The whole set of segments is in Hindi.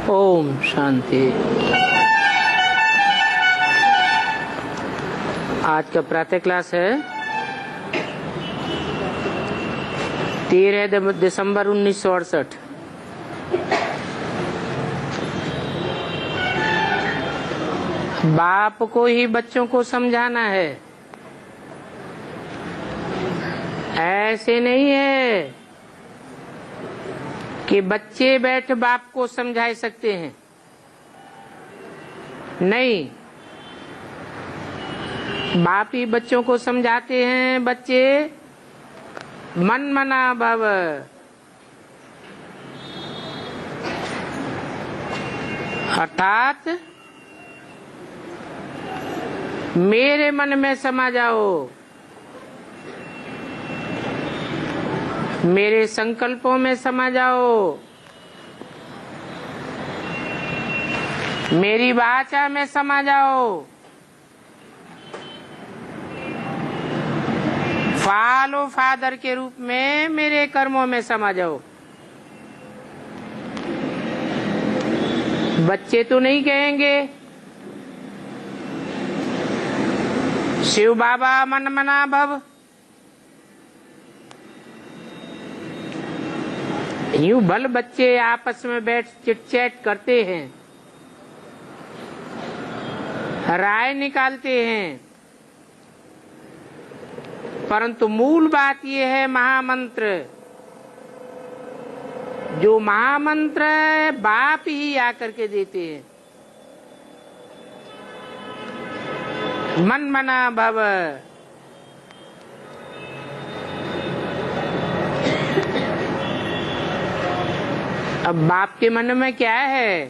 ओम शांति। आज का प्रातः क्लास है 13 दिसंबर 1968। बाप को ही बच्चों को समझाना है, ऐसे नहीं है कि बच्चे बैठ बाप को समझा सकते हैं। नहीं, बाप ही बच्चों को समझाते हैं। बच्चे मन मना भव, अर्थात मेरे मन में समा जाओ, मेरे संकल्पों में समा जाओ, मेरी वाचा में समा जाओ, फॉलो फादर के रूप में मेरे कर्मों में समा जाओ। बच्चे तो नहीं कहेंगे शिव बाबा मन मना भव। यूं भल बच्चे आपस में बैठ चिट चैट करते हैं, राय निकालते हैं, परंतु मूल बात यह है महामंत्र, जो महामंत्र बाप ही आकर के देते हैं। मन मना भव। अब बाप के मन में क्या है?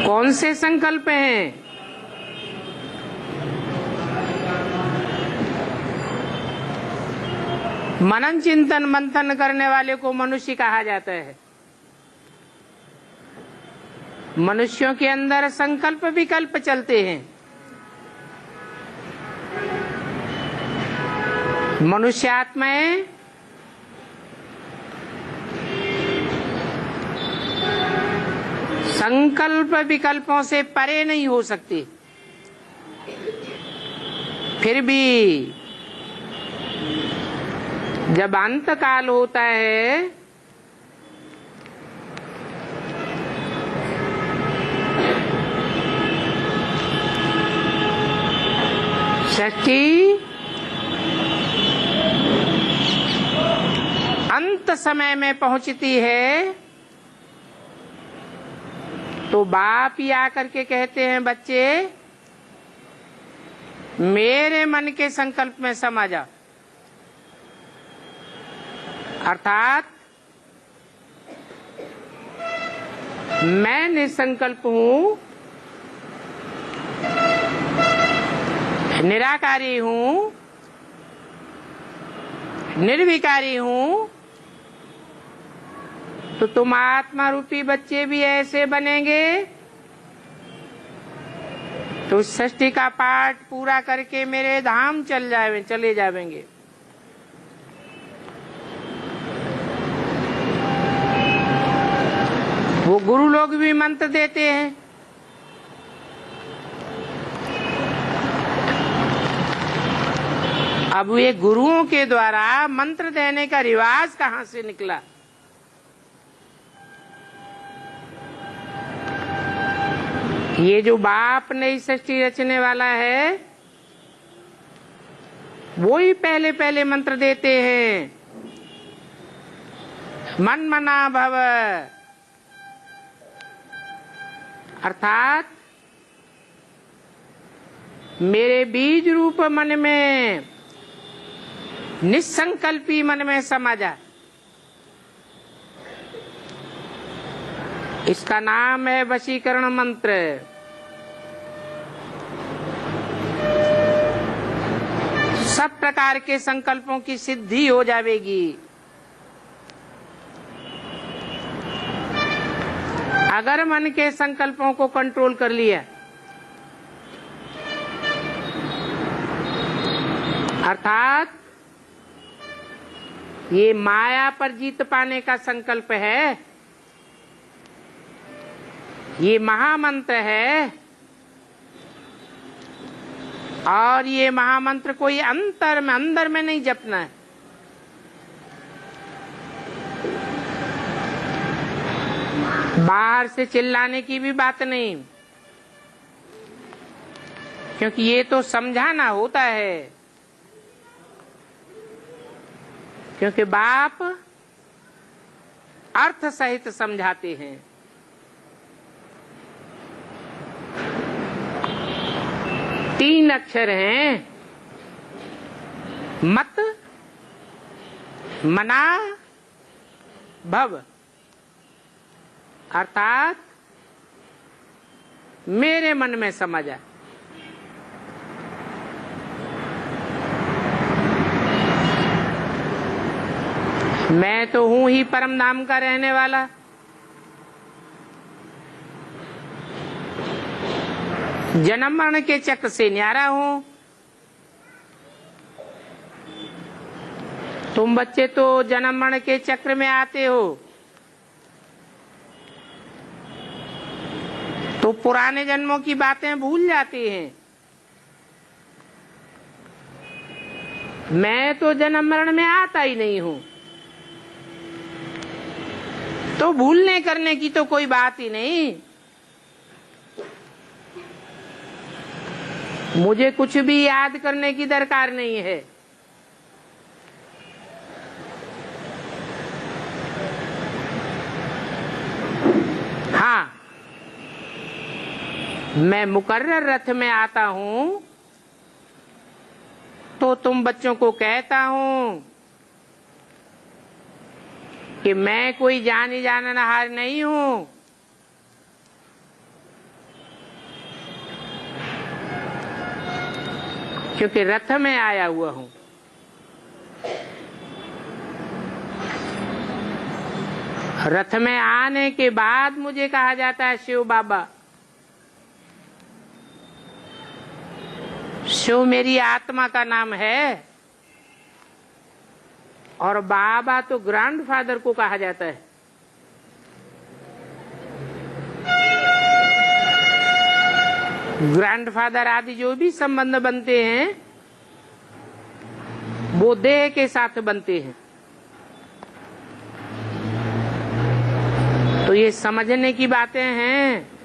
कौन से संकल्प हैं? मनन चिंतन मंथन करने वाले को मनुष्य कहा जाता है। मनुष्यों के अंदर संकल्प विकल्प चलते हैं। मनुष्य आत्माएं संकल्प विकल्पों से परे नहीं हो सकती। फिर भी जब अंत काल होता है सृष्टि अंत समय में पहुंचती है तो बाप ही आकर के कहते हैं, बच्चे मेरे मन के संकल्प में समा जाओ। अर्थात मैं निसंकल्प हूं, निराकारी हूं, निर्विकारी हूं, तो तुम आत्मा रूपी बच्चे भी ऐसे बनेंगे तो सृष्टि का पाठ पूरा करके मेरे धाम चले जाएंगे। वो गुरु लोग भी मंत्र देते हैं। अब ये गुरुओं के द्वारा मंत्र देने का रिवाज कहाँ से निकला? ये जो बाप नई सृष्टि रचने वाला है वो ही पहले पहले मंत्र देते हैं, मन मना भव। अर्थात मेरे बीज रूप मन में, निसंकल्पी मन में समा जा। इसका नाम है वशीकरण मंत्र। सब प्रकार के संकल्पों की सिद्धि हो जाएगी। अगर मन के संकल्पों को कंट्रोल कर लिया, अर्थात ये माया पर जीत पाने का संकल्प है, ये महामंत्र है। और ये महामंत्र कोई अंदर में नहीं जपना है। बाहर से चिल्लाने की भी बात नहीं, क्योंकि ये तो समझाना होता है। क्योंकि बाप अर्थ सहित समझाते हैं। तीन अक्षर हैं, मत, मना, भव। अर्थात मेरे मन में समझ आए। मैं तो हूं ही परम धाम का रहने वाला। जन्म मरण के चक्र से न्यारा हूं। तुम बच्चे तो जन्म मरण के चक्र में आते हो, तो पुराने जन्मों की बातें भूल जाते हैं। मैं तो जन्म मरण में आता ही नहीं हूं, तो भूलने करने की तो कोई बात ही नहीं। मुझे कुछ भी याद करने की दरकार नहीं है। हाँ, मैं मुकर्रर रथ में आता हूं तो तुम बच्चों को कहता हूं कि मैं कोई जानी जाननहार नहीं हूं। क्योंकि रथ में आया हुआ हूं। रथ में आने के बाद मुझे कहा जाता है शिव बाबा। शिव मेरी आत्मा का नाम है, और बाबा तो ग्रैंडफादर को कहा जाता है। ग्रैंडफादर आदि जो भी संबंध बनते हैं वो देह के साथ बनते हैं। तो ये समझने की बातें हैं।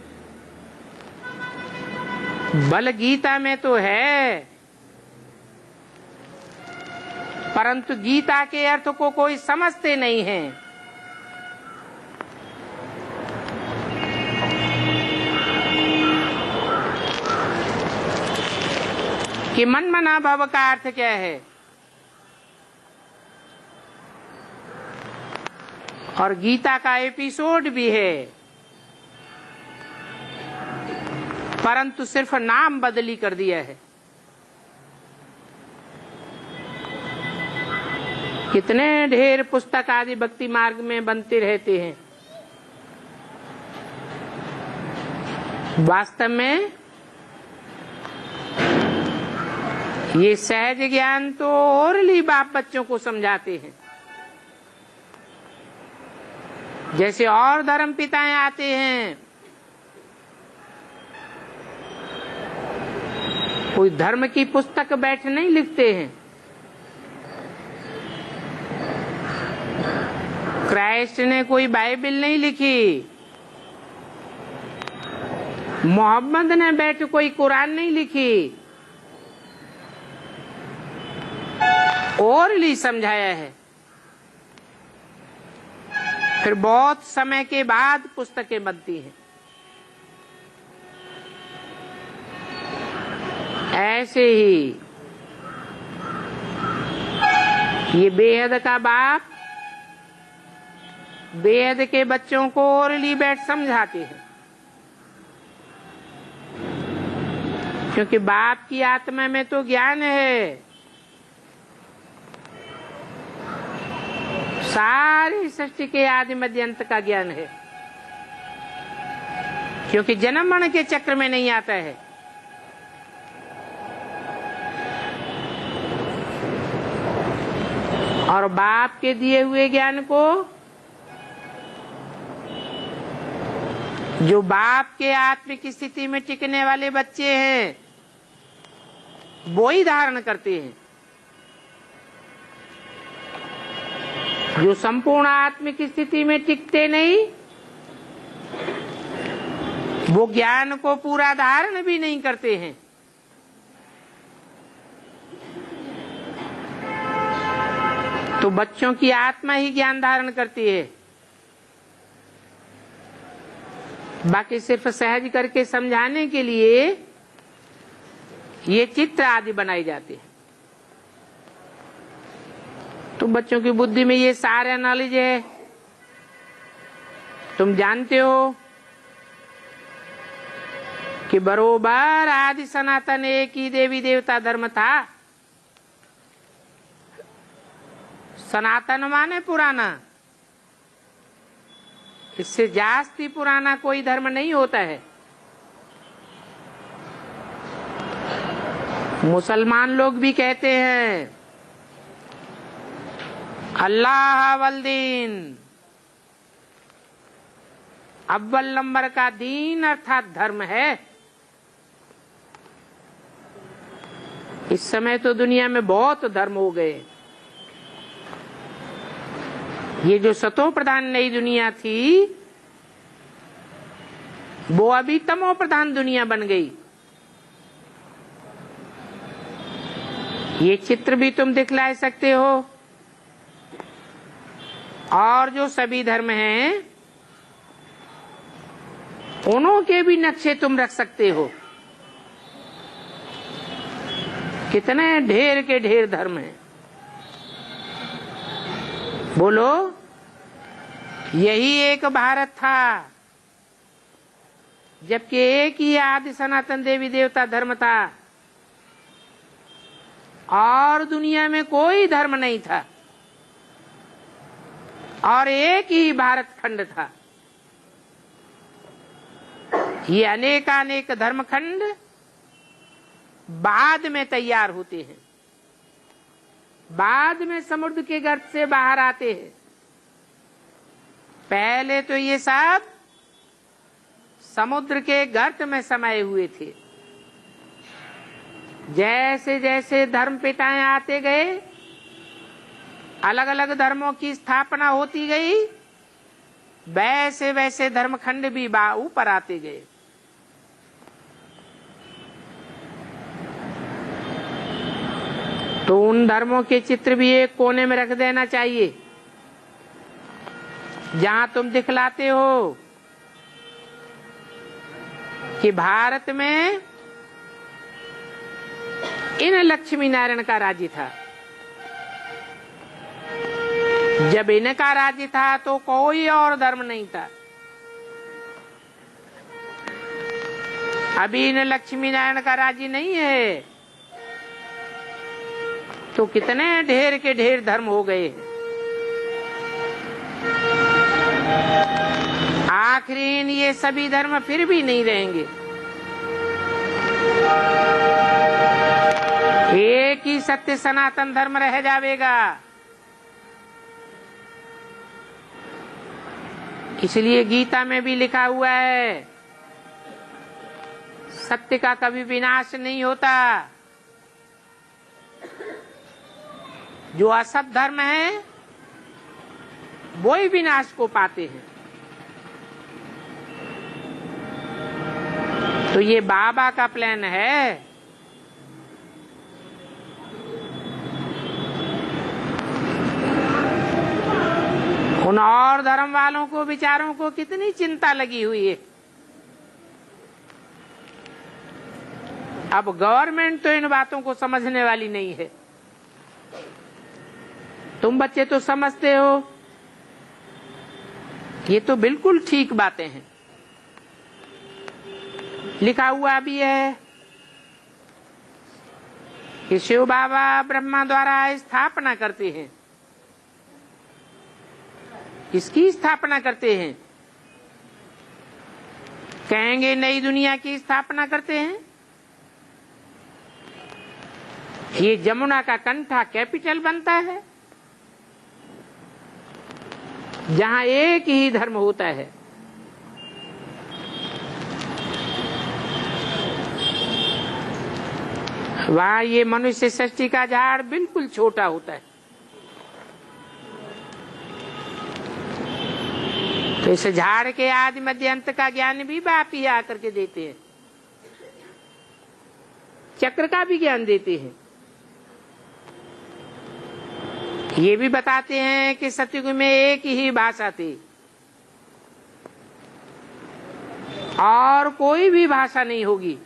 बल गीता में तो है, परंतु गीता के अर्थ को कोई समझते नहीं है। कि मन मना भव का अर्थ क्या है, और गीता का एपिसोड भी है, परंतु सिर्फ नाम बदली कर दिया है। कितने ढेर पुस्तक आदि भक्ति मार्ग में बनते रहते हैं। वास्तव में ये सहज ज्ञान तो ओरली बाप बच्चों को समझाते हैं। जैसे और धर्म पिताएं आते हैं, कोई धर्म की पुस्तक बैठ नहीं लिखते हैं। क्राइस्ट ने कोई बाइबल नहीं लिखी, मोहम्मद ने बैठ कोई कुरान नहीं लिखी, ओरली समझाया है। फिर बहुत समय के बाद पुस्तकें बनती हैं। ऐसे ही ये बेहद का बाप बेहद के बच्चों को ओरली बैठ समझाते हैं। क्योंकि बाप की आत्मा में तो ज्ञान है, सारी सृष्टि के आदि मध्य अंत का ज्ञान है। क्योंकि जन्म मरण के चक्र में नहीं आता है। और बाप के दिए हुए ज्ञान को जो बाप के आत्मिक स्थिति में टिकने वाले बच्चे हैं वो ही धारण करते हैं। जो संपूर्ण आत्मिक स्थिति में टिकते नहीं वो ज्ञान को पूरा धारण भी नहीं करते हैं। तो बच्चों की आत्मा ही ज्ञान धारण करती है, बाकी सिर्फ सहज करके समझाने के लिए ये चित्र आदि बनाए जाते हैं। तो बच्चों की बुद्धि में ये सारा नॉलेज है। तुम जानते हो कि बरोबर आदि सनातन एक ही देवी देवता धर्म था। सनातन माने पुराना, इससे जास्ती पुराना कोई धर्म नहीं होता है। मुसलमान लोग भी कहते हैं अल्लाह वल दीन, अव्वल नंबर का दीन अर्थात धर्म है। इस समय तो दुनिया में बहुत धर्म हो गए। ये जो सतो प्रधान नई दुनिया थी वो अभी तमो प्रधान दुनिया बन गई। ये चित्र भी तुम दिखला सकते हो। और जो सभी धर्म हैं उन्हों के भी नक्शे तुम रख सकते हो। कितने ढेर के ढेर धर्म हैं। बोलो, यही एक भारत था जबकि एक ही आदि सनातन देवी देवता धर्म था और दुनिया में कोई धर्म नहीं था और एक ही भारत खंड था। ये अनेकानेक धर्म खंड बाद में तैयार होते हैं, बाद में समुद्र के गर्त से बाहर आते हैं। पहले तो ये सब समुद्र के गर्त में समाये हुए थे। जैसे जैसे धर्म पिताएं आते गए, अलग अलग धर्मों की स्थापना होती गई, वैसे वैसे धर्मखंड भी ऊपर आते गए। तो उन धर्मों के चित्र भी एक कोने में रख देना चाहिए जहां तुम दिखलाते हो कि भारत में इन लक्ष्मी नारायण का राज्य था। जब इनका राज्य था तो कोई और धर्म नहीं था। अभी इन लक्ष्मी नारायण का राज्य नहीं है तो कितने ढेर के ढेर धर्म हो गए। आखिर ये सभी धर्म फिर भी नहीं रहेंगे। एक ही सत्य सनातन धर्म रह जाएगा। इसलिए गीता में भी लिखा हुआ है सत्य का कभी विनाश नहीं होता। जो असत धर्म है वो ही विनाश को पाते हैं। तो ये बाबा का प्लान है। उन और धर्म वालों को बेचारों को कितनी चिंता लगी हुई है। अब गवर्नमेंट तो इन बातों को समझने वाली नहीं है। तुम बच्चे तो समझते हो ये तो बिल्कुल ठीक बातें हैं। लिखा हुआ भी है कि शिव बाबा ब्रह्मा द्वारा स्थापना करते हैं। किसकी स्थापना करते हैं? कहेंगे नई दुनिया की स्थापना करते हैं। ये जमुना का कंठा कैपिटल बनता है। जहां एक ही धर्म होता है। वहां ये मनुष्य सृष्टि का झाड़ बिल्कुल छोटा होता है। तो इस झाड़ के आदि मध्य अंत का ज्ञान भी बाप ही आकर के देते हैं, चक्र का भी ज्ञान देते हैं। ये भी बताते हैं कि सतयुग में एक ही भाषा थी और कोई भी भाषा नहीं होगी।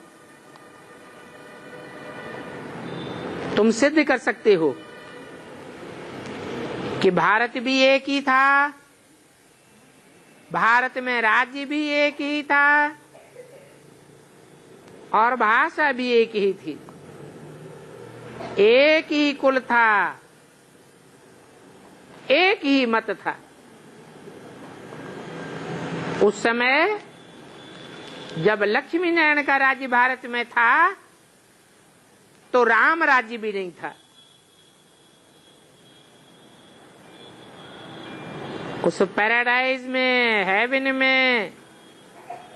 तुम सिद्ध कर सकते हो कि भारत भी एक ही था, भारत में राज्य भी एक ही था और भाषा भी एक ही थी, एक ही कुल था, एक ही मत था। उस समय जब लक्ष्मी नारायण का राज्य भारत में था तो राम राज्य भी नहीं था। उस पैराडाइज में, हेवन में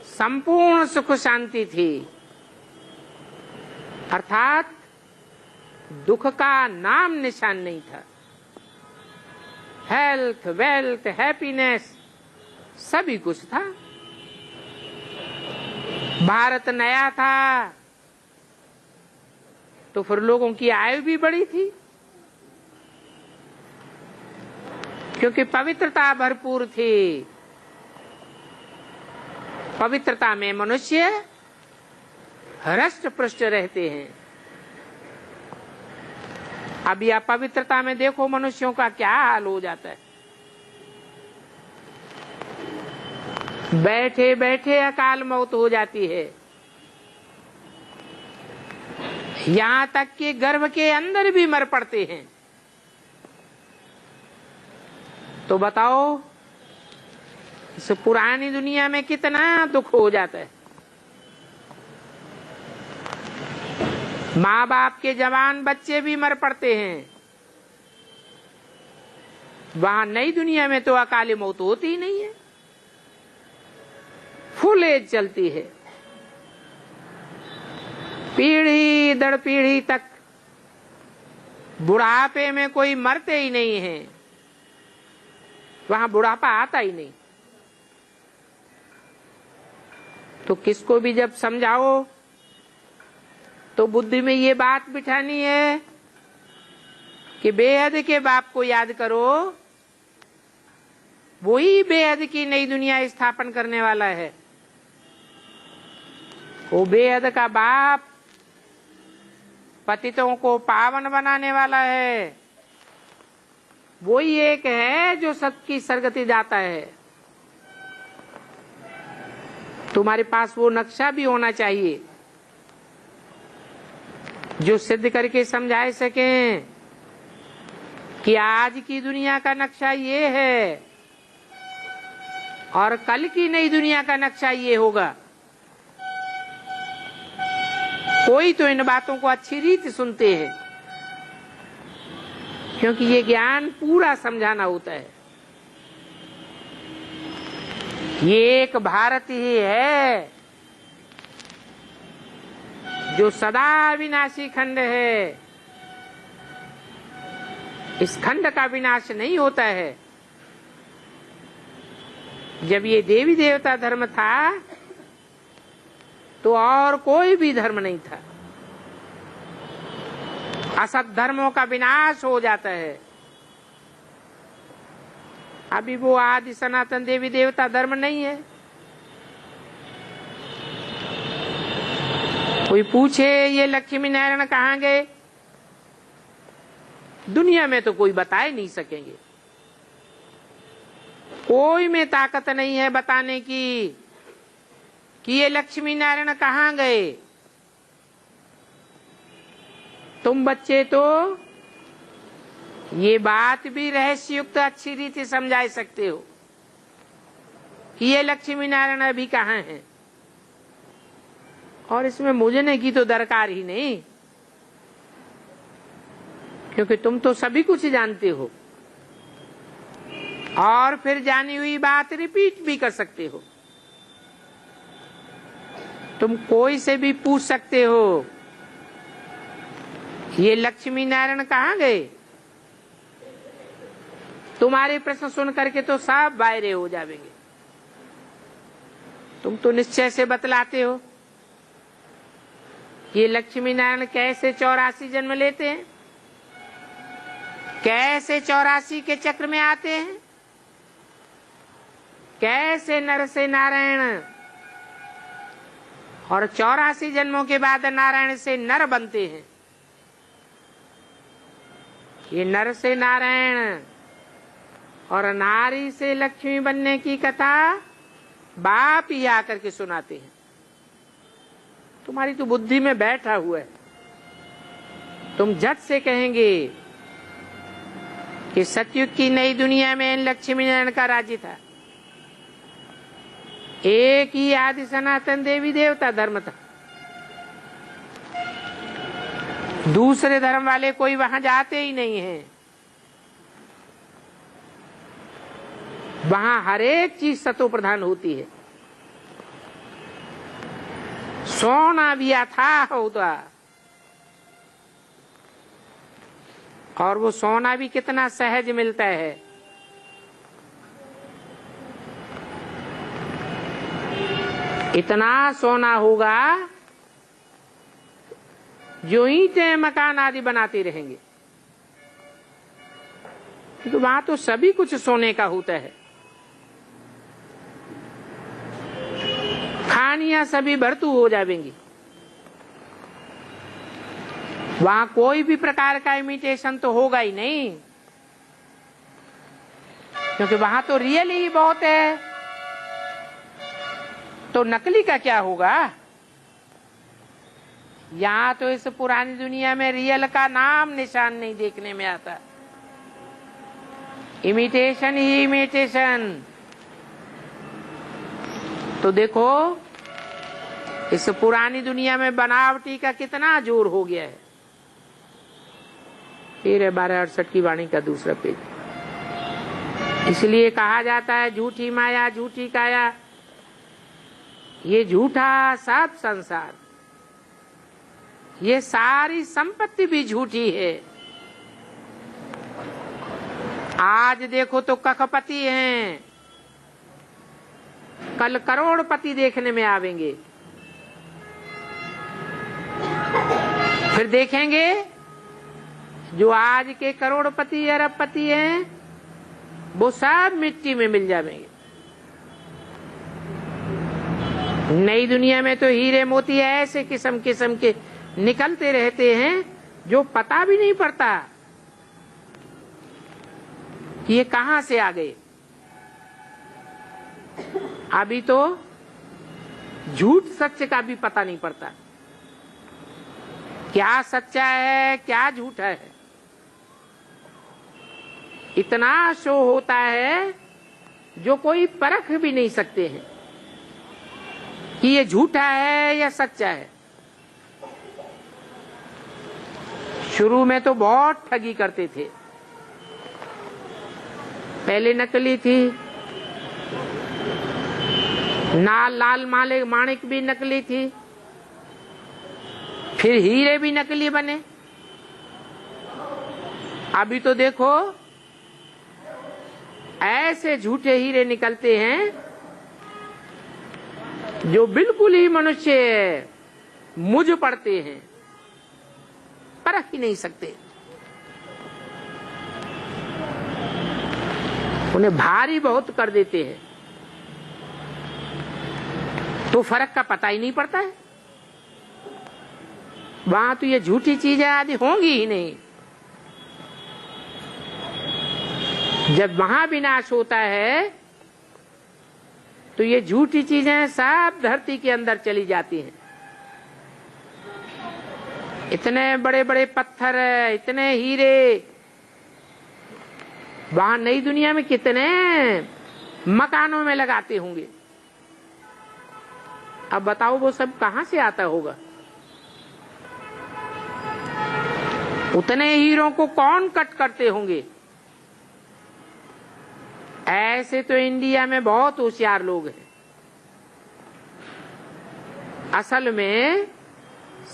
संपूर्ण सुख शांति थी, अर्थात दुख का नाम निशान नहीं था। हेल्थ, वेल्थ, हैप्पीनेस सभी कुछ था। भारत नया था तो फिर लोगों की आयु भी बड़ी थी, क्योंकि पवित्रता भरपूर थी। पवित्रता में मनुष्य हृष्ट पुष्ट रहते हैं। अब यह पवित्रता में देखो मनुष्यों का क्या हाल हो जाता है। बैठे बैठे अकाल मौत हो जाती है, यहां तक कि गर्भ के अंदर भी मर पड़ते हैं। तो बताओ इस पुरानी दुनिया में कितना दुख हो जाता है। माँ बाप के जवान बच्चे भी मर पड़ते हैं। वहां नई दुनिया में तो अकाली मौत होती ही नहीं है, फुल एज चलती है। पीढ़ी दर पीढ़ी तक बुढ़ापे में कोई मरते ही नहीं है, वहां बुढ़ापा आता ही नहीं। तो किसको भी जब समझाओ तो बुद्धि में ये बात बिठानी है कि बेहद के बाप को याद करो, वही बेहद की नई दुनिया स्थापन करने वाला है। वो बेहद का बाप पतितों को पावन बनाने वाला है। वही एक है जो सबकी सरगति जाता है। तुम्हारे पास वो नक्शा भी होना चाहिए जो सिद्ध करके समझा सके कि आज की दुनिया का नक्शा ये है और कल की नई दुनिया का नक्शा ये होगा। कोई तो इन बातों को अच्छी रीति सुनते हैं, क्योंकि ये ज्ञान पूरा समझाना होता है। ये एक भारत ही है जो सदा विनाशी खंड है। इस खंड का विनाश नहीं होता है। जब ये देवी देवता धर्म था तो और कोई भी धर्म नहीं था। असत धर्मों का विनाश हो जाता है। अभी वो आदि सनातन देवी देवता धर्म नहीं है। कोई पूछे ये लक्ष्मी नारायण कहाँ गए, दुनिया में तो कोई बता ही नहीं सकेंगे। कोई में ताकत नहीं है बताने की कि ये लक्ष्मी नारायण कहाँ गए। तुम बच्चे तो ये बात भी रहस्ययुक्त अच्छी रीति समझा सकते हो कि ये लक्ष्मी नारायण अभी कहाँ हैं, और इसमें मुझने की तो दरकार ही नहीं, क्योंकि तुम तो सभी कुछ जानते हो। और फिर जानी हुई बात रिपीट भी कर सकते हो। तुम कोई से भी पूछ सकते हो ये लक्ष्मी नारायण कहाँ गए। तुम्हारे प्रश्न सुन करके तो सब बायरे हो जाएंगे। तुम तो निश्चय से बतलाते हो ये लक्ष्मी नारायण कैसे 84 जन्म लेते हैं, कैसे 84 के चक्र में आते हैं, कैसे नर से नारायण और 84 जन्मों के बाद नारायण से नर बनते हैं। ये नर से नारायण और नारी से लक्ष्मी बनने की कथा बाप ही आकर के सुनाते हैं। तुम्हारी तो बुद्धि में बैठा हुआ है। तुम झट से कहेंगे कि सतयुग की नई दुनिया में लक्ष्मी नारायण का राज्य था, एक ही आदि सनातन देवी देवता धर्म था, दूसरे धर्म वाले कोई वहां जाते ही नहीं है। वहां हर एक चीज सतो प्रधान होती है। सोना भी अथाह होता और वो सोना भी कितना सहज मिलता है। इतना सोना होगा जो ईंटें मकान आदि बनाते रहेंगे, तो वहां तो सभी कुछ सोने का होता है। खानियां सभी भरतू हो जाएंगी। वहां कोई भी प्रकार का इमिटेशन तो होगा ही नहीं, क्योंकि वहां तो रियल ही बहुत है, तो नकली का क्या होगा। यहाँ तो इस पुरानी दुनिया में रियल का नाम निशान नहीं देखने में आता। इमिटेशन ही इमिटेशन। तो देखो इस पुरानी दुनिया में बनावटी का कितना जोर हो गया है। फिर 1268 की वाणी का दूसरा पेज। इसलिए कहा जाता है झूठी माया झूठी काया, ये झूठा सब संसार, ये सारी संपत्ति भी झूठी है। आज देखो तो कखपति हैं, कल करोड़पति देखने में आवेंगे। फिर देखेंगे जो आज के करोड़पति अरबपति हैं वो सब मिट्टी में मिल जाएंगे। नई दुनिया में तो हीरे मोती ऐसे किस्म किस्म के निकलते रहते हैं जो पता भी नहीं पड़ता कि ये कहां से आ गए। अभी तो झूठ सत्य का भी पता नहीं पड़ता, क्या सच्चा है क्या झूठा है। इतना शो होता है जो कोई परख भी नहीं सकते हैं कि ये झूठा है या सच्चा है। शुरू में तो बहुत ठगी करते थे, पहले नकली थी, लाल माले माणिक भी नकली थी, फिर हीरे भी नकली बने। अभी तो देखो ऐसे झूठे हीरे निकलते हैं जो बिल्कुल ही मनुष्य मुझ पड़ते हैं, परख ही नहीं सकते। उन्हें भारी बहुत कर देते हैं तो फर्क का पता ही नहीं पड़ता है। वहां तो ये झूठी चीजें आदि होंगी ही नहीं। जब वहां विनाश होता है तो ये झूठी चीजें सब धरती के अंदर चली जाती हैं। इतने बड़े बड़े पत्थर है, इतने हीरे, वहां नई दुनिया में कितने मकानों में लगाते होंगे। अब बताओ वो सब कहां से आता होगा। उतने हीरों को कौन कट करते होंगे। ऐसे तो इंडिया में बहुत होशियार लोग हैं। असल में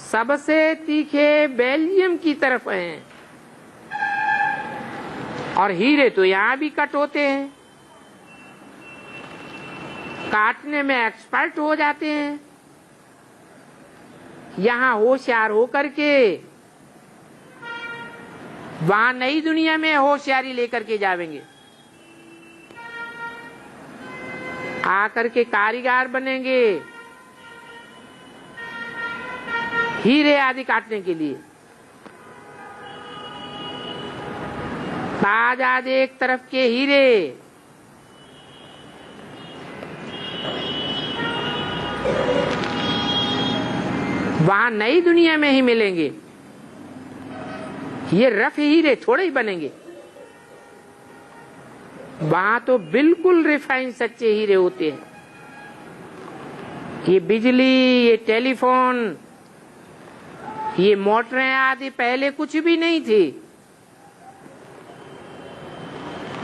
सबसे तीखे बेल्जियम की तरफ हैं, और हीरे तो यहां भी कट होते हैं, काटने में एक्सपर्ट हो जाते हैं। यहां होशियार होकर के वहां नई दुनिया में होशियारी लेकर के जावेंगे, आकर के कारीगर बनेंगे हीरे आदि काटने के लिए। ताजा एक तरफ के हीरे वहां नई दुनिया में ही मिलेंगे। ये रफ हीरे थोड़े ही बनेंगे, वहां तो बिल्कुल रिफाइन सच्चे हीरे होते हैं। ये बिजली, ये टेलीफोन, ये मोटरें आदि पहले कुछ भी नहीं थी।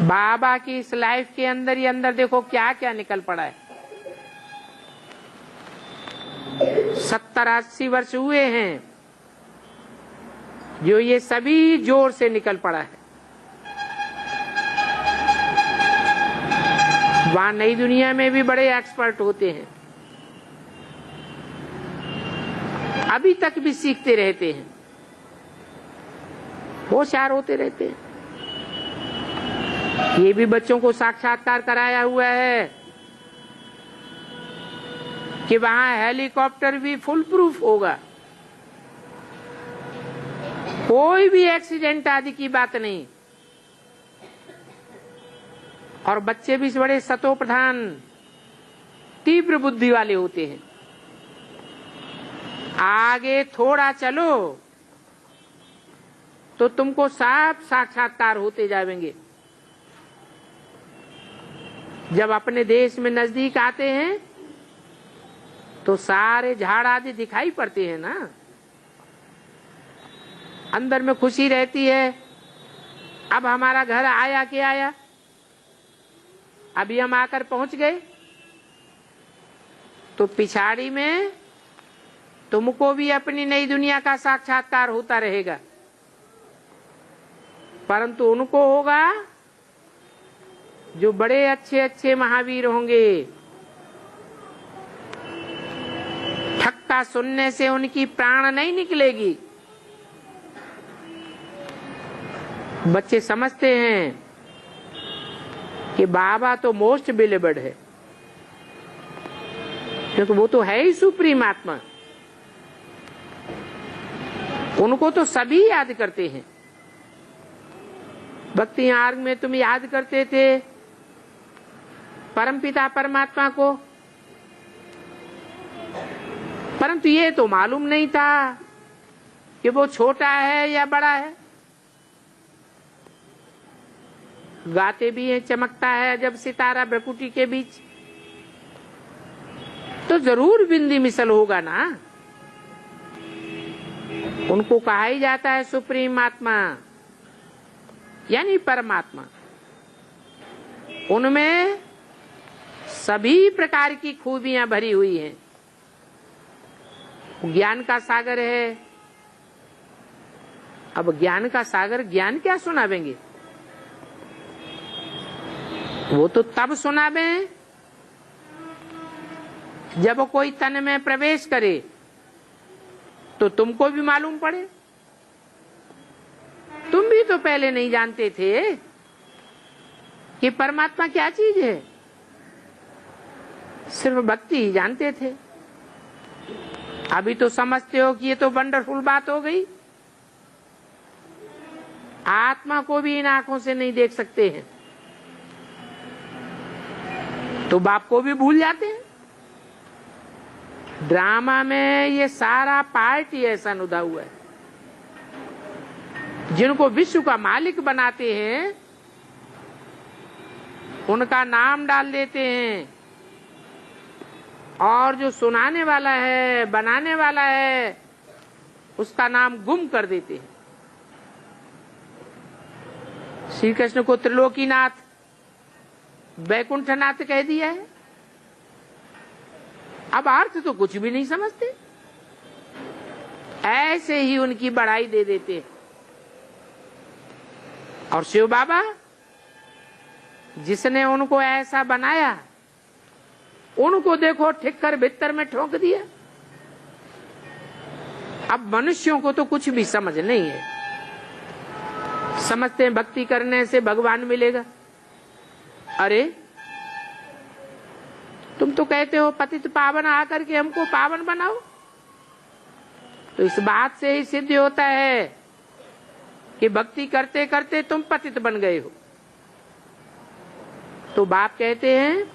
बाबा की इस लाइफ के अंदर ही अंदर देखो क्या क्या निकल पड़ा है। 70-80 वर्ष हुए हैं जो ये सभी जोर से निकल पड़ा है। वहां नई दुनिया में भी बड़े एक्सपर्ट होते हैं, अभी तक भी सीखते रहते हैं, होशियार होते रहते हैं। ये भी बच्चों को साक्षात्कार कराया हुआ है कि वहां हेलीकॉप्टर भी फुल प्रूफ होगा, कोई भी एक्सीडेंट आदि की बात नहीं। और बच्चे भी बड़े सतो प्रधान तीव्र बुद्धि वाले होते हैं। आगे थोड़ा चलो तो तुमको साफ साक्षात्कार होते जाएंगे। जब अपने देश में नजदीक आते हैं तो सारे झाड़ आदि दिखाई पड़ते हैं ना, अंदर में खुशी रहती है। अब हमारा घर आया के आया, अभी हम आकर पहुंच गए, तो पिछाड़ी में तुमको भी अपनी नई दुनिया का साक्षात्कार होता रहेगा। परंतु उनको होगा जो बड़े अच्छे अच्छे महावीर होंगे। ठक्का सुनने से उनकी प्राण नहीं निकलेगी। बच्चे समझते हैं कि बाबा तो मोस्ट बिलीवर्ड है, क्योंकि वो तो है ही सुप्रीम आत्मा। उनको तो सभी याद करते हैं। भक्ति मार्ग में तुम याद करते थे परमपिता परमात्मा को, परंतु ये तो मालूम नहीं था कि वो छोटा है या बड़ा है। गाते भी है चमकता है जब सितारा भ्रकुटी के बीच, तो जरूर बिंदी मिसल होगा ना। उनको कहा ही जाता है सुप्रीम आत्मा यानी परमात्मा। उनमें सभी प्रकार की खूबियां भरी हुई हैं। ज्ञान का सागर है। अब ज्ञान का सागर ज्ञान क्या सुनावेंगे? वो तो तब सुनावे जब कोई तन में प्रवेश करे तो तुमको भी मालूम पड़े। तुम भी तो पहले नहीं जानते थे कि परमात्मा क्या चीज है, सिर्फ भक्ति ही जानते थे। अभी तो समझते हो कि ये तो वंडरफुल बात हो गई। आत्मा को भी इन आंखों से नहीं देख सकते हैं तो बाप को भी भूल जाते हैं। ड्रामा में ये सारा पार्ट ही ऐसा नुदा हुआ है। जिनको विश्व का मालिक बनाते हैं उनका नाम डाल देते हैं, और जो सुनाने वाला है, बनाने वाला है, उसका नाम गुम कर देते हैं। श्री कृष्ण को त्रिलोकीनाथ, वैकुंठनाथ कह दिया है। अब अर्थ तो कुछ भी नहीं समझते, ऐसे ही उनकी बढ़ाई दे देते हैं। और शिव बाबा जिसने उनको ऐसा बनाया, उनको देखो ठीक कर भीतर में ठोक दिया। अब मनुष्यों को तो कुछ भी समझ नहीं है, समझते हैं भक्ति करने से भगवान मिलेगा। अरे तुम तो कहते हो पतित पावन आकर के हमको पावन बनाओ, तो इस बात से ही सिद्ध होता है कि भक्ति करते करते तुम पतित बन गए हो। तो बाप कहते हैं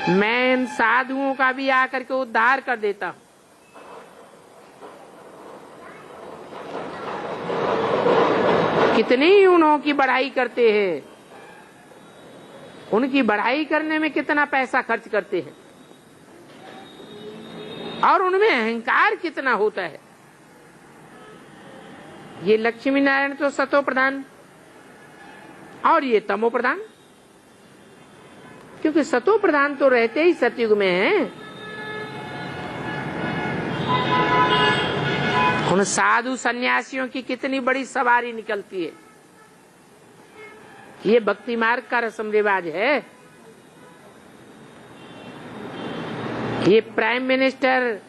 मैं इन साधुओं का भी आकर के उद्धार कर देता हूं। कितनी उन्हों बढ़ाई करते हैं, उनकी बढ़ाई करने में कितना पैसा खर्च करते हैं, और उनमें अहंकार कितना होता है। ये लक्ष्मी नारायण तो सतो प्रधान और ये तमो प्रधान, क्योंकि सतो प्रधान तो रहते ही सतयुग में हैं। उन साधु सन्यासियों की कितनी बड़ी सवारी निकलती है। ये भक्ति मार्ग का रस्म रिवाज है। ये प्राइम मिनिस्टर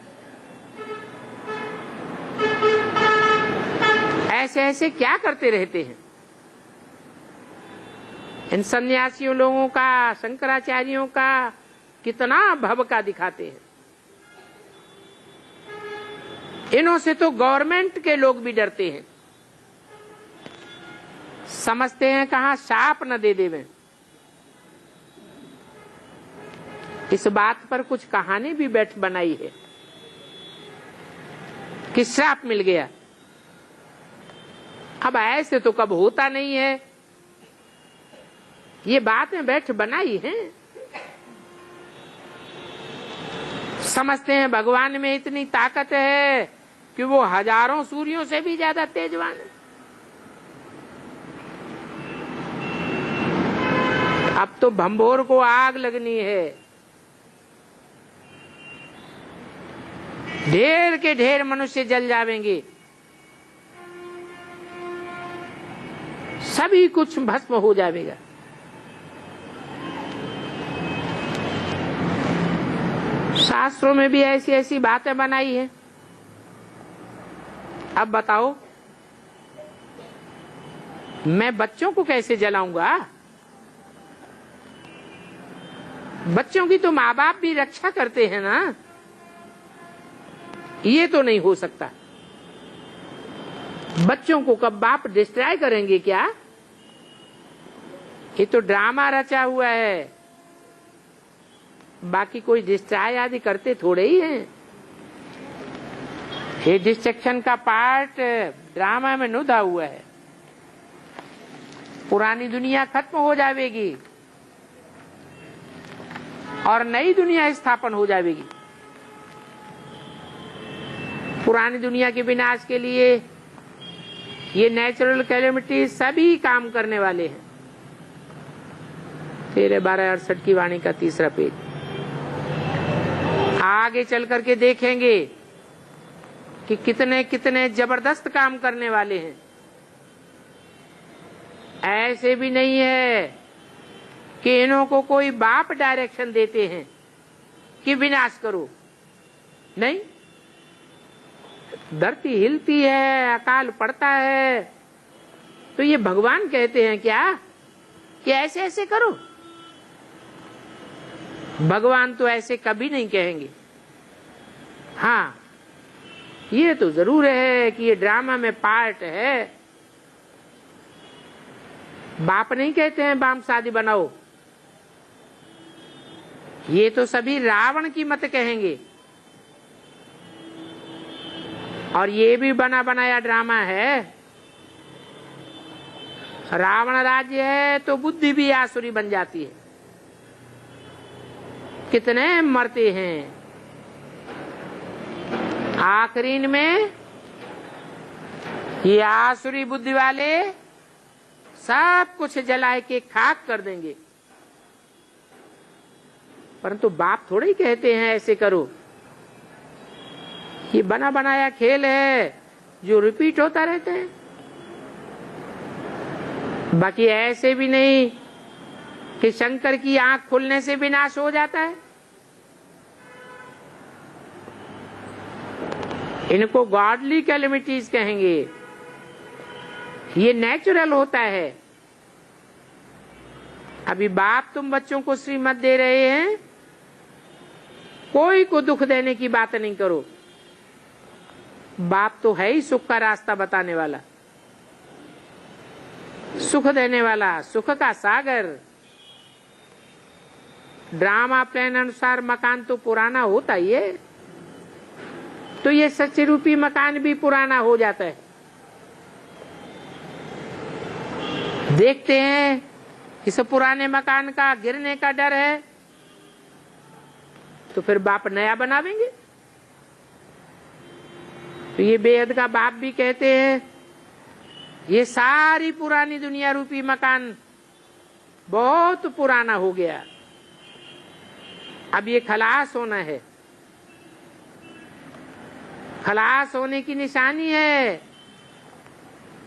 ऐसे ऐसे क्या करते रहते हैं। इन सन्यासियों लोगों का, शंकराचार्यों का कितना भव का दिखाते हैं। इन्हों से तो गवर्नमेंट के लोग भी डरते हैं, समझते हैं कहां शाप न दे देवे। इस बात पर कुछ कहानी भी बैठ बनाई है कि श्राप मिल गया। अब ऐसे तो कब होता नहीं है, ये बातें बैठ बनाई हैं। समझते हैं भगवान में इतनी ताकत है कि वो हजारों सूर्यों से भी ज्यादा तेजवान है। अब तो भंभोर को आग लगनी है, ढेर के ढेर मनुष्य जल जाएंगे, सभी कुछ भस्म हो जाएगा। शास्त्रों में भी ऐसी ऐसी बातें बनाई है। अब बताओ मैं बच्चों को कैसे जलाऊंगा? बच्चों की तो माँ बाप भी रक्षा करते हैं ना, ये तो नहीं हो सकता। बच्चों को कब बाप डिस्ट्रॉय करेंगे क्या? ये तो ड्रामा रचा हुआ है, बाकी कोई डिस्ट्रॉय आदि करते थोड़े ही हैं। ये डिस्ट्रक्शन का पार्ट ड्रामा में नुदा हुआ है। पुरानी दुनिया खत्म हो जाएगी और नई दुनिया स्थापन हो जाएगी। पुरानी दुनिया के विनाश के लिए ये नेचुरल कैलेमिटी सभी काम करने वाले हैं। 13-12-68 की वाणी का 3रा पेज। आगे चल करके देखेंगे कि कितने कितने जबरदस्त काम करने वाले हैं। ऐसे भी नहीं है कि इन्हों को कोई बाप डायरेक्शन देते हैं कि विनाश करो, नहीं। धरती हिलती है, अकाल पड़ता है, तो ये भगवान कहते हैं क्या कि ऐसे ऐसे करो? भगवान तो ऐसे कभी नहीं कहेंगे। हाँ, ये तो जरूर है कि ये ड्रामा में पार्ट है। बाप नहीं कहते हैं बाम शादी बनाओ, ये तो सभी रावण की मत कहेंगे। और ये भी बना बनाया ड्रामा है। रावण राज्य है तो बुद्धि भी आसुरी बन जाती है। कितने मरते हैं, आखिरी में ये आसुरी बुद्धि वाले सब कुछ जलाए के खाक कर देंगे। परंतु बाप थोड़े ही कहते हैं ऐसे करो। ये बना बनाया खेल है जो रिपीट होता रहता है। बाकी ऐसे भी नहीं कि शंकर की आंख खुलने से विनाश हो जाता है। इनको गॉडली कैलेमिटीज कहेंगे। ये नेचुरल होता है। अभी बाप तुम बच्चों को श्रीमत दे रहे हैं, कोई को दुख देने की बात नहीं करो। बाप तो है ही सुख का रास्ता बताने वाला, सुख देने वाला, सुख का सागर। ड्रामा प्लान अनुसार मकान तो पुराना होता ही है, तो ये सच्चे रूपी मकान भी पुराना हो जाता है। देखते हैं इस पुराने मकान का गिरने का डर है, तो फिर बाप नया बनावेंगे। तो ये बेहद का बाप भी कहते हैं ये सारी पुरानी दुनिया रूपी मकान बहुत पुराना हो गया, अब ये खलास होना है। खलास होने की निशानी है।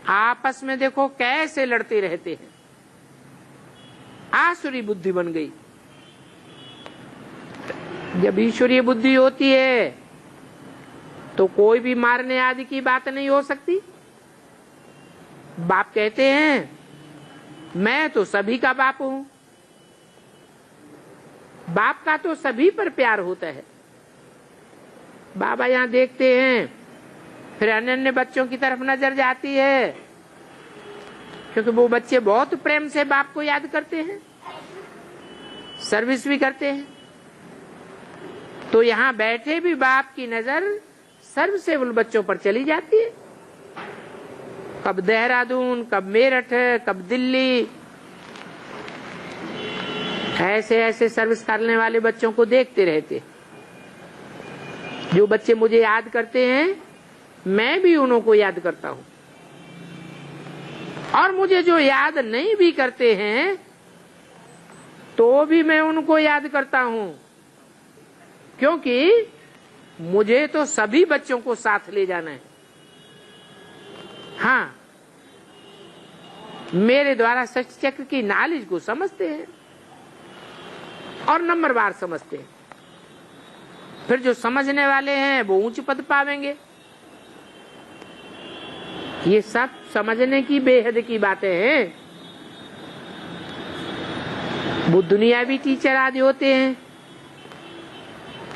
आपस में देखो कैसे लड़ते रहते हैं। आसुरी बुद्धि बन गई। जब ईश्वरीय बुद्धि होती है तो कोई भी मारने आदि की बात नहीं हो सकती। बाप कहते हैं मैं तो सभी का बाप हूं। बाप का तो सभी पर प्यार होता है। बाबा यहाँ देखते हैं, फिर अन्य अन्य बच्चों की तरफ नजर जाती है, क्योंकि वो बच्चे बहुत प्रेम से बाप को याद करते हैं, सर्विस भी करते हैं। तो यहाँ बैठे भी बाप की नजर सर्वसेवल बच्चों पर चली जाती है। कब देहरादून, कब मेरठ, कब दिल्ली, ऐसे ऐसे सर्विस करने वाले बच्चों को देखते रहते। जो बच्चे मुझे याद करते हैं, मैं भी उनको याद करता हूं। और मुझे जो याद नहीं भी करते हैं, तो भी मैं उनको याद करता हूं, क्योंकि मुझे तो सभी बच्चों को साथ ले जाना है। हाँ, मेरे द्वारा सच चक्र की नॉलेज को समझते हैं और नंबरवार समझते हैं। फिर जो समझने वाले हैं वो ऊंच पद पावेंगे। ये सब समझने की बेहद की बातें हैं। वो दुनियावी टीचर आदि होते हैं,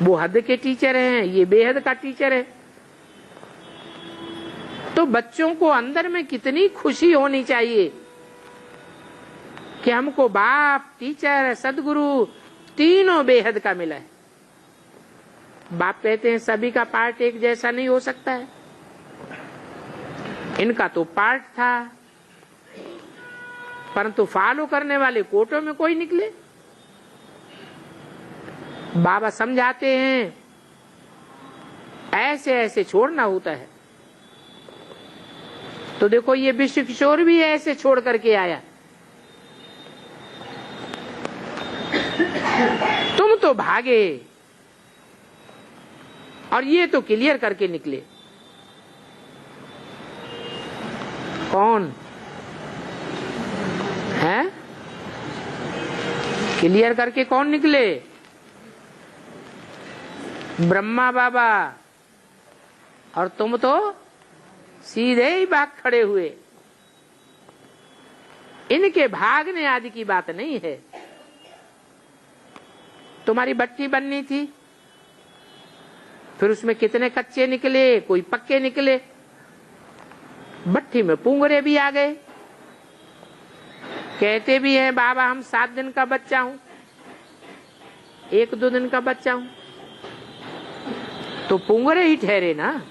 वो हद के टीचर हैं, ये बेहद का टीचर है। तो बच्चों को अंदर में कितनी खुशी होनी चाहिए कि हमको बाप, टीचर, सदगुरु तीनों बेहद का मिला है। बाप कहते हैं सभी का पार्ट एक जैसा नहीं हो सकता है। इनका तो पार्ट था, परंतु फॉलो करने वाले कोटों में कोई निकले। बाबा समझाते हैं ऐसे ऐसे छोड़ना होता है। तो देखो ये विश्व किशोर भी ऐसे छोड़ करके आया। तुम तो भागे और ये तो क्लियर करके निकले। कौन है? क्लियर करके कौन निकले? ब्रह्मा बाबा। और तुम तो सीधे ही भाग खड़े हुए। इनके भागने आदि की बात नहीं है। तुम्हारी भट्टी बननी थी, फिर उसमें कितने कच्चे निकले, कोई पक्के निकले। भट्टी में पुंगरे भी आ गए। कहते भी हैं बाबा हम 7 दिन का बच्चा हूं, 1-2 दिन का बच्चा हूं, तो पुंगरे ही ठहरे ना।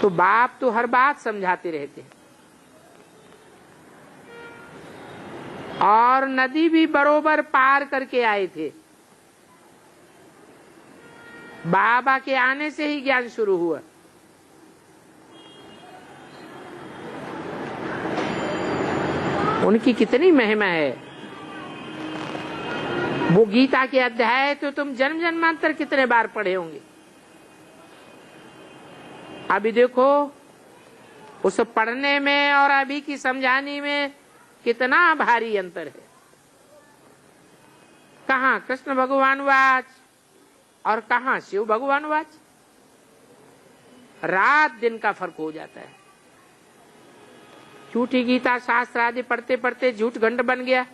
तो बाप तो हर बात समझाते रहते हैं। और नदी भी बरोबर पार करके आए थे। बाबा के आने से ही ज्ञान शुरू हुआ। उनकी कितनी महिमा है। वो गीता के अध्याय तो तुम जन्म जन्मांतर कितने बार पढ़े होंगे। अभी देखो उस पढ़ने में और अभी की समझाने में कितना भारी अंतर है। कहाँ कृष्ण भगवान वाच और कहाँ शिव भगवान वाच, रात दिन का फर्क हो जाता है। झूठी गीता शास्त्र आदि पढ़ते पढ़ते झूठ घंट बन गया।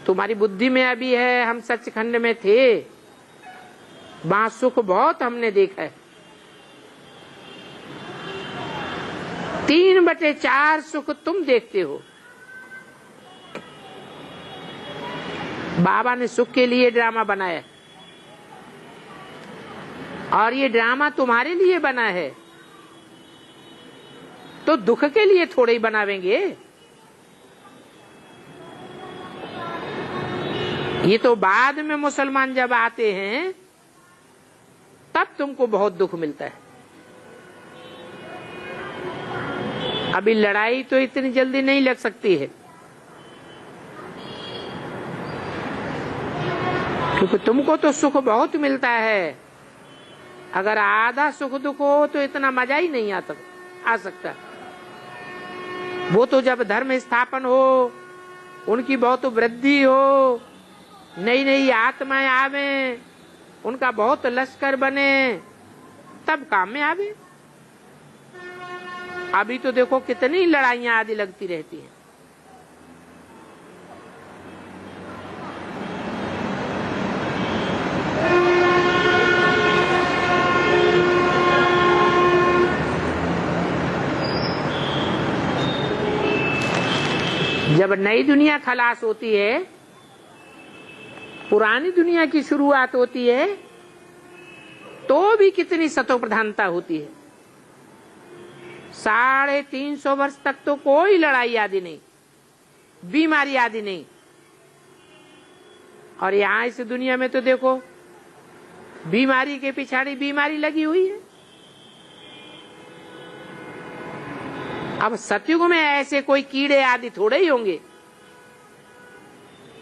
तुम्हारी बुद्धि में अभी है, हम सचखंड में थे, वहां सुख बहुत हमने देखा है। 3/4 सुख तुम देखते हो। बाबा ने सुख के लिए ड्रामा बनाया और ये ड्रामा तुम्हारे लिए बना है, तो दुख के लिए थोड़े ही बनावेंगे। ये तो बाद में मुसलमान जब आते हैं तब तुमको बहुत दुख मिलता है। अभी लड़ाई तो इतनी जल्दी नहीं लग सकती है, क्योंकि तुमको तो सुख बहुत मिलता है। अगर आधा सुख दुख हो तो इतना मजा ही नहीं आ सकता। वो तो जब धर्म स्थापन हो, उनकी बहुत वृद्धि हो, नई नई आत्माएं आवे, उनका बहुत लश्कर बने, तब काम में आवे। अभी तो देखो कितनी लड़ाइयां आदि लगती रहती हैं। जब नई दुनिया खलास होती है, पुरानी दुनिया की शुरुआत होती है, तो भी कितनी सतो प्रधानता होती है। 350 वर्ष तक तो कोई लड़ाई आदि नहीं, बीमारी आदि नहीं। और यहाँ इस दुनिया में तो देखो बीमारी के पिछाड़ी बीमारी लगी हुई है। अब सतयुग में ऐसे कोई कीड़े आदि थोड़े ही होंगे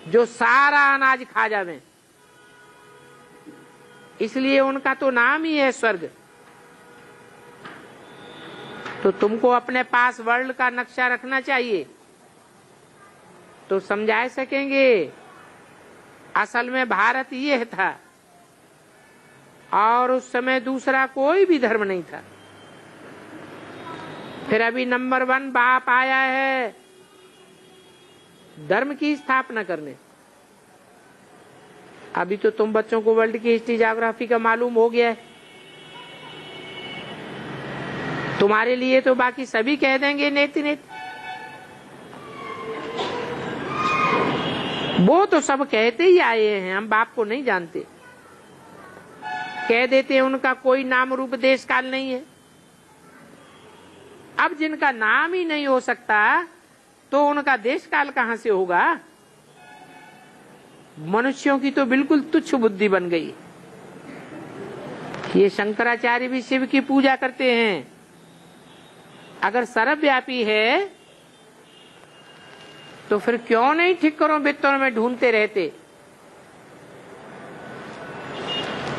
जो सारा अनाज खा जावे। इसलिए उनका तो नाम ही है स्वर्ग। तो तुमको अपने पास वर्ल्ड का नक्शा रखना चाहिए, तो समझा सकेंगे असल में भारत ये था और उस समय दूसरा कोई भी धर्म नहीं था। फिर अभी नंबर 1 बाप आया है धर्म की स्थापना करने। अभी तो तुम बच्चों को वर्ल्ड की हिस्ट्री ज्योग्राफी का मालूम हो गया है। तुम्हारे लिए तो बाकी सभी कह देंगे नेति नेति। वो तो सब कहते ही आए हैं, हम बाप को नहीं जानते। कह देते हैं उनका कोई नाम रूप देश काल नहीं है। अब जिनका नाम ही नहीं हो सकता तो उनका देश काल कहां से होगा। मनुष्यों की तो बिल्कुल तुच्छ बुद्धि बन गई। ये शंकराचार्य भी शिव की पूजा करते हैं। अगर सर्वव्यापी है तो फिर क्यों नहीं ठिक्करों बित्तरों में ढूंढते रहते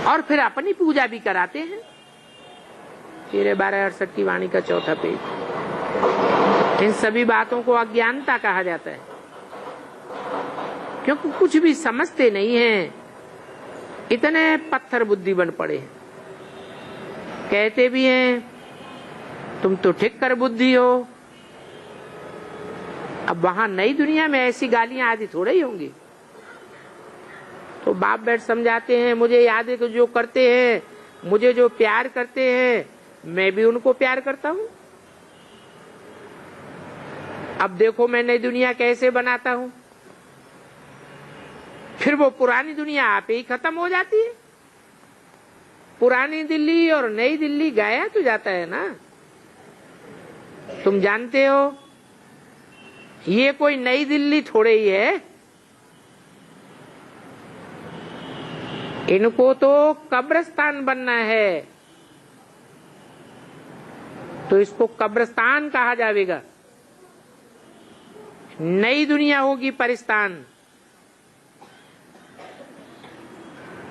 और फिर अपनी पूजा भी कराते हैं। 13/12/68 की वाणी का 4था पेज। इन सभी बातों को अज्ञानता कहा जाता है, क्योंकि कुछ भी समझते नहीं हैं, इतने पत्थर बुद्धि बन पड़े हैं। कहते भी हैं तुम तो ठिक्कर बुद्धि हो। अब वहां नई दुनिया में ऐसी गालियां आदि थोड़े ही होंगी। तो बाप बैठ समझाते हैं, मुझे याद है कि जो करते हैं, मुझे जो प्यार करते हैं, मैं भी उनको प्यार करता हूं। अब देखो मैं नई दुनिया कैसे बनाता हूं। फिर वो पुरानी दुनिया आप ही खत्म हो जाती है। पुरानी दिल्ली और नई दिल्ली गाया तो जाता है ना। तुम जानते हो ये कोई नई दिल्ली थोड़े ही है। इनको तो कब्रिस्तान बनना है, तो इसको कब्रिस्तान कहा जाएगा। नई दुनिया होगी परिस्तान,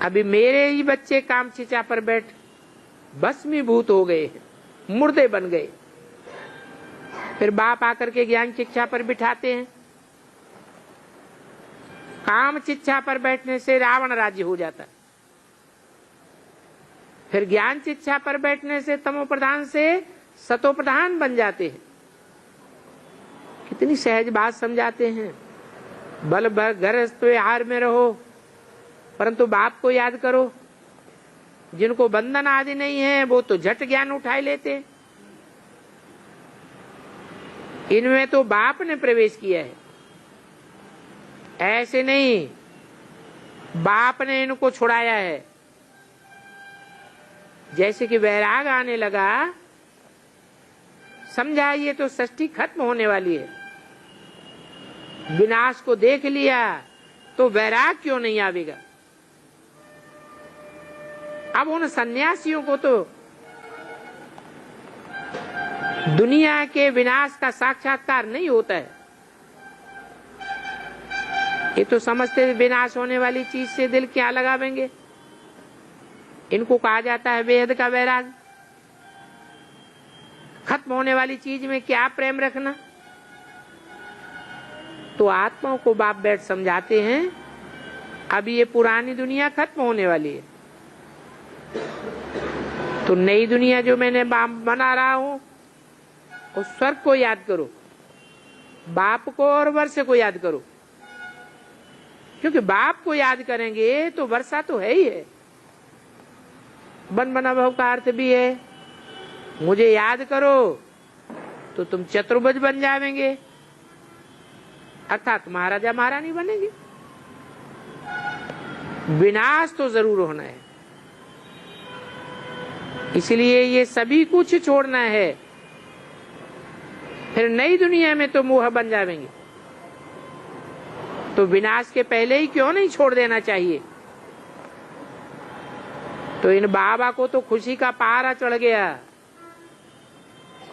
अभी मेरे ही बच्चे काम चिचा पर बैठ भस्मीभूत हो गए, मुर्दे बन गए। फिर बाप आकर के ज्ञान शिक्षा पर बिठाते हैं। काम शिक्षा पर बैठने से रावण राज्य हो जाता है, फिर ज्ञान शिक्षा पर बैठने से तमो प्रधान से सतो प्रधान बन जाते हैं। कितनी सहज बात समझाते हैं। बल भर गृहस्थ आहार में रहो, परंतु बाप को याद करो। जिनको बंधन आदि नहीं है वो तो झट ज्ञान उठाए लेते हैं। इनमें तो बाप ने प्रवेश किया है, ऐसे नहीं बाप ने इनको छुड़ाया है। जैसे कि वैराग आने लगा, समझा ये तो सृष्टि खत्म होने वाली है, विनाश को देख लिया तो वैराग क्यों नहीं आवेगा। अब उन सन्यासियों को तो दुनिया के विनाश का साक्षात्कार नहीं होता है। ये तो समझते विनाश होने वाली चीज से दिल क्या लगावेंगे। इनको कहा जाता है बेहद का वैराग। खत्म होने वाली चीज में क्या प्रेम रखना। तो आत्माओं को बाप बैठ समझाते हैं, अभी ये पुरानी दुनिया खत्म होने वाली है, तो नई दुनिया जो मैंने बना रहा हूं उस स्वर्ग को याद करो, बाप को और वर्षा को याद करो। क्योंकि बाप को याद करेंगे तो वर्षा तो है ही है। बन बना भव का अर्थ भी है, मुझे याद करो तो तुम चतुर्भुज बन जाएंगे, अर्थात महाराजा महारानी बनेंगे। विनाश तो जरूर होना है, इसलिए ये सभी कुछ छोड़ना है। फिर नई दुनिया में तो मोह बन जाएंगे, तो विनाश के पहले ही क्यों नहीं छोड़ देना चाहिए। तो इन बाबा को तो खुशी का पहाड़ा चढ़ गया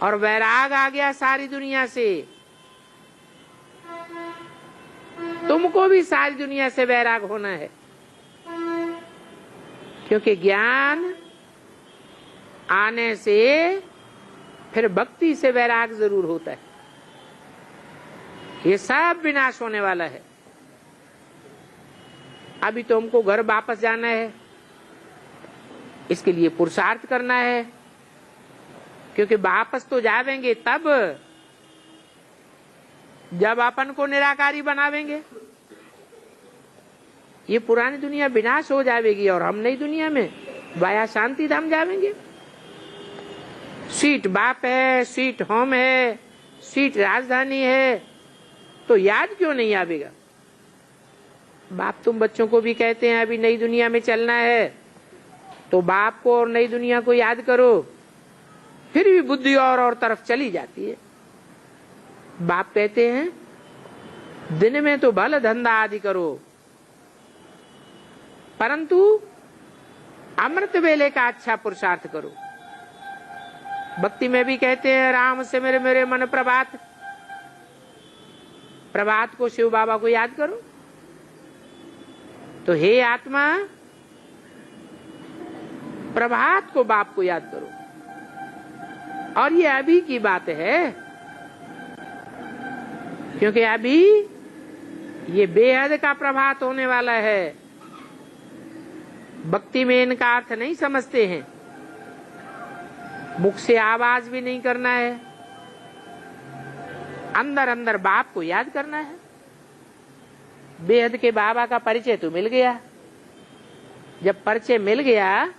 और वैराग आ गया सारी दुनिया से। तुमको भी सारी दुनिया से वैराग होना है, क्योंकि ज्ञान आने से फिर भक्ति से वैराग जरूर होता है। ये सब विनाश होने वाला है। अभी तो हमको घर वापस जाना है, इसके लिए पुरुषार्थ करना है, क्योंकि वापस तो जावेंगे तब जब अपन को निराकारी बनावेंगे। ये पुरानी दुनिया विनाश हो जाएगी और हम नई दुनिया में वाया शांति धाम जावेंगे। स्वीट बाप है, स्वीट होम है, स्वीट राजधानी है, तो याद क्यों नहीं आवेगा। बाप तुम बच्चों को भी कहते हैं अभी नई दुनिया में चलना है, तो बाप को और नई दुनिया को याद करो, फिर भी बुद्धि और तरफ चली जाती है। बाप कहते हैं दिन में तो भल धंधा आदि करो, परंतु अमृत वेले का अच्छा पुरुषार्थ करो। भक्ति में भी कहते हैं राम से मेरे मेरे मन प्रभात, प्रभात को शिव बाबा को याद करो। तो हे आत्मा, प्रभात को बाप को याद करो। और ये अभी की बात है, क्योंकि अभी ये बेहद का प्रभात होने वाला है। भक्ति में इनका अर्थ नहीं समझते हैं, मुख से आवाज भी नहीं करना है, अंदर अंदर बाप को याद करना है। बेहद के बाबा का परिचय तो मिल गया। जब परिचय मिल गया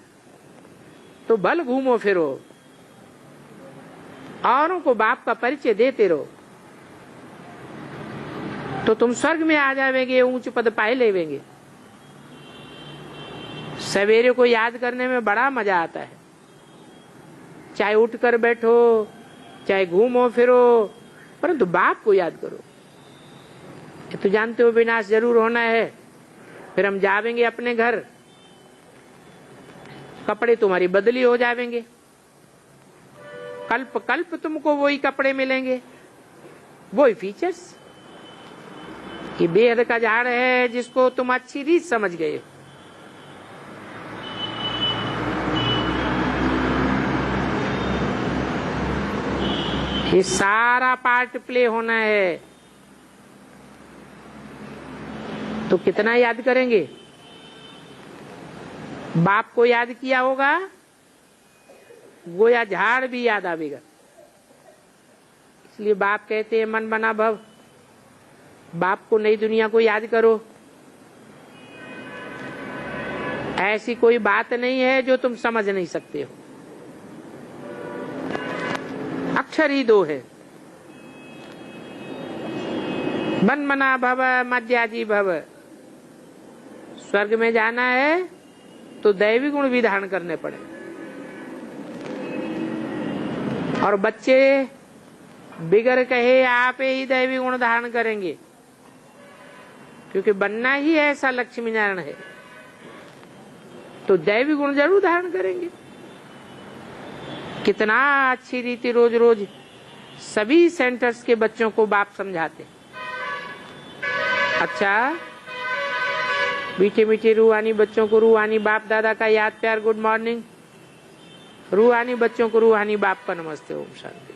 तो भल घूमो फिरो, औरों को बाप का परिचय देते रहो, तो तुम स्वर्ग में आ जाएंगे, ऊंच पद पाए लेवेंगे। सवेरे को याद करने में बड़ा मजा आता है। चाहे उठकर बैठो, चाहे घूमो फिरो, परंतु बाप को याद करो। ये तो जानते हो विनाश जरूर होना है। फिर हम जावेंगे अपने घर, कपड़े तुम्हारी बदली हो जाएंगे, कल्प कल्प तुमको वही कपड़े मिलेंगे, वही फीचर्स। ये बेहद का झाड़ है जिसको तुम अच्छी रीत समझ गए। ये सारा पार्ट प्ले होना है, तो कितना याद करेंगे? बाप को याद किया होगा, गोया झाड़ भी याद आवेगा। इसलिए बाप कहते हैं मन बना भव, बाप को नई दुनिया को याद करो। ऐसी कोई बात नहीं है जो तुम समझ नहीं सकते हो। अक्षर ही दो है, मन मना भव मध्याजी भव। स्वर्ग में जाना है तो दैवी गुण भी धारण करने पड़े। और बच्चे बिगर कहे आप ही दैवी गुण धारण करेंगे, क्योंकि बनना ही ऐसा लक्ष्मी नारायण है, तो दैवी गुण जरूर धारण करेंगे। कितना अच्छी रीति रोज रोज सभी सेंटर्स के बच्चों को बाप समझाते। अच्छा, मीठे मीठे रूहानी बच्चों को रूहानी बाप दादा का याद प्यार गुड मॉर्निंग। रूहानी बच्चों को रूहानी बाप का नमस्ते, ओम शांति।